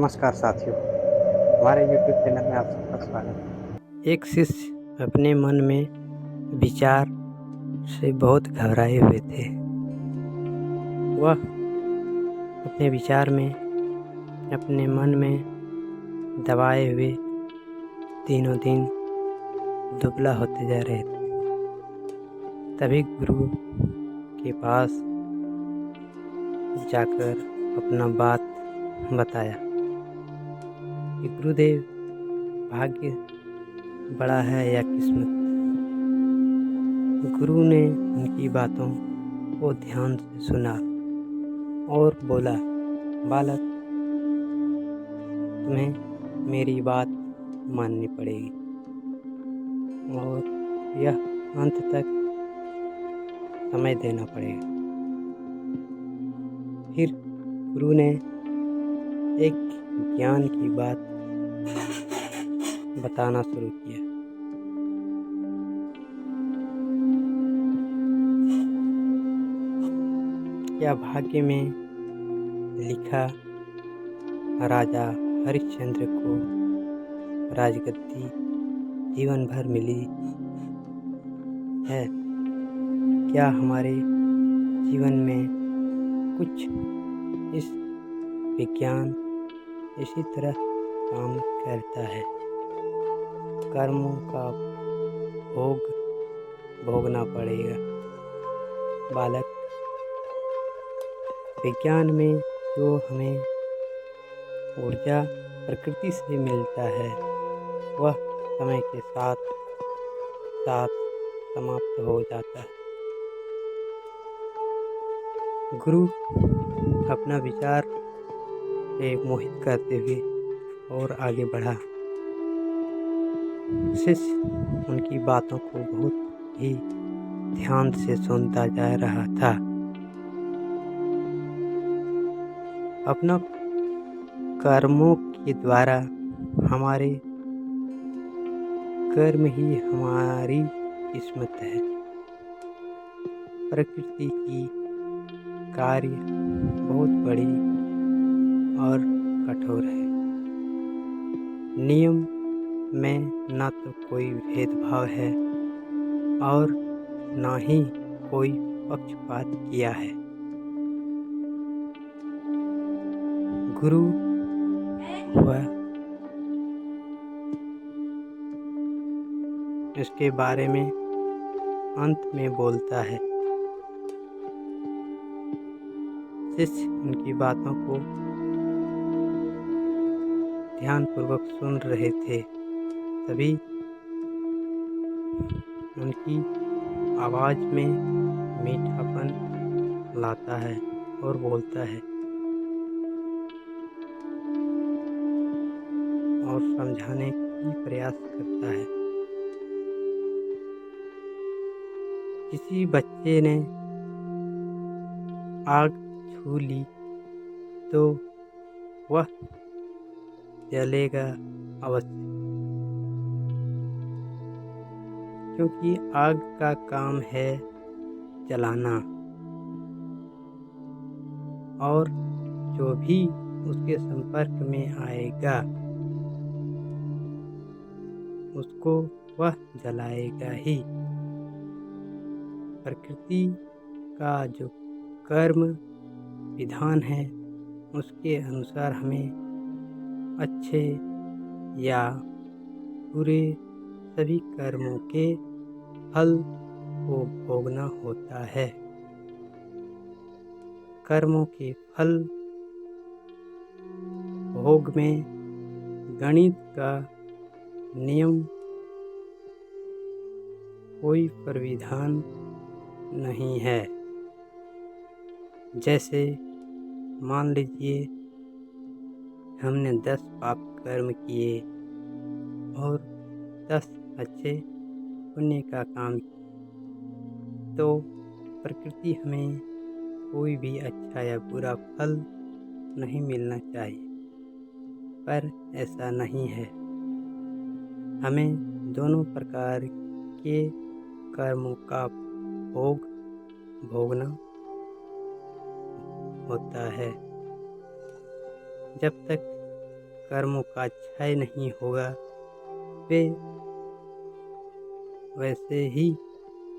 नमस्कार साथियों, हमारे यूट्यूब चैनल में आप सबका स्वागत है। एक शिष्य अपने मन में विचार से बहुत घबराए हुए थे। वह अपने विचार में, अपने मन में दबाए हुए दिनों दिन दुबला होते जा रहे थे। तभी गुरु के पास जाकर अपना बात बताया कि गुरुदेव, भाग्य बड़ा है या किस्मत। गुरु ने उनकी बातों को ध्यान से सुना और बोला, बालक, तुम्हें मेरी बात माननी पड़ेगी और यह अंत तक समय देना पड़ेगा। फिर गुरु ने एक ज्ञान की बात बताना शुरू किया। क्या भाग्य में लिखा राजा हरिश्चंद्र को राजगद्दी जीवन भर मिली है? क्या हमारे जीवन में कुछ इस विज्ञान इसी तरह काम करता है? कर्मों का भोग भोगना पड़ेगा। बालक, विज्ञान में जो हमें ऊर्जा प्रकृति से मिलता है वह समय के साथ साथ समाप्त हो जाता है। गुरु अपना विचार से मोहित करते हुए और आगे बढ़ा। शिष्य उनकी बातों को बहुत ही ध्यान से सुनता जा रहा था। अपना कर्मों के द्वारा हमारे कर्म ही हमारी किस्मत है। प्रकृति की कार्य बहुत बड़ी और कठोर है। नियम में न तो कोई भेदभाव है और न ही कोई पक्षपात किया है। गुरु वह इसके बारे में अंत में बोलता है। शिष्य उनकी बातों को ध्यानपूर्वक सुन रहे थे। तभी उनकी आवाज में मीठापन लाता है और बोलता है और समझाने की प्रयास करता है। किसी बच्चे ने आग छू ली तो वह जलेगा अवश्य, क्योंकि आग का काम है जलाना और जो भी उसके संपर्क में आएगा उसको वह जलाएगा ही। प्रकृति का जो कर्म विधान है उसके अनुसार हमें अच्छे या बुरे सभी कर्मों के फल को भोगना होता है। कर्मों के फल भोग में गणित का नियम कोई प्राविधान नहीं है। जैसे मान लीजिए हमने 10 पाप कर्म किए और 10 अच्छे पुण्य का काम किया तो प्रकृति हमें कोई भी अच्छा या बुरा फल नहीं मिलना चाहिए, पर ऐसा नहीं है। हमें दोनों प्रकार के कर्मों का भोग भोगना होता है। जब तक कर्मों का क्षय नहीं होगा, वे वैसे ही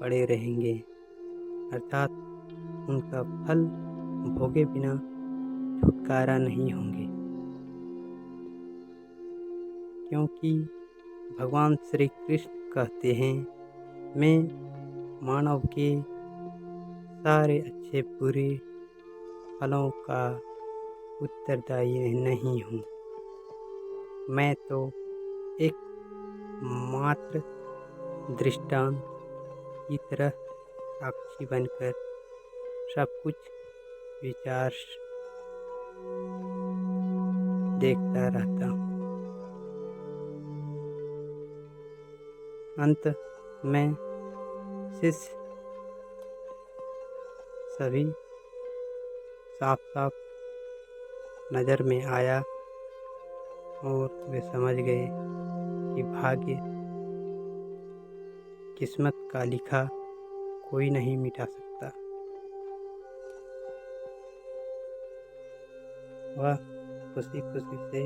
पड़े रहेंगे, अर्थात उनका फल भोगे बिना छुटकारा नहीं होंगे। क्योंकि भगवान श्री कृष्ण कहते हैं, मैं मानव के सारे अच्छे बुरे फलों का उत्तरदायी नहीं हूँ। मैं तो एक मात्र दृष्टांत की तरह साक्षी बनकर सब कुछ विचार देखता रहता हूँ। अंत में शिष्य सभी साफ साफ नज़र में आया और वे समझ गए कि भाग्य किस्मत का लिखा कोई नहीं मिटा सकता। वह खुशी खुशी से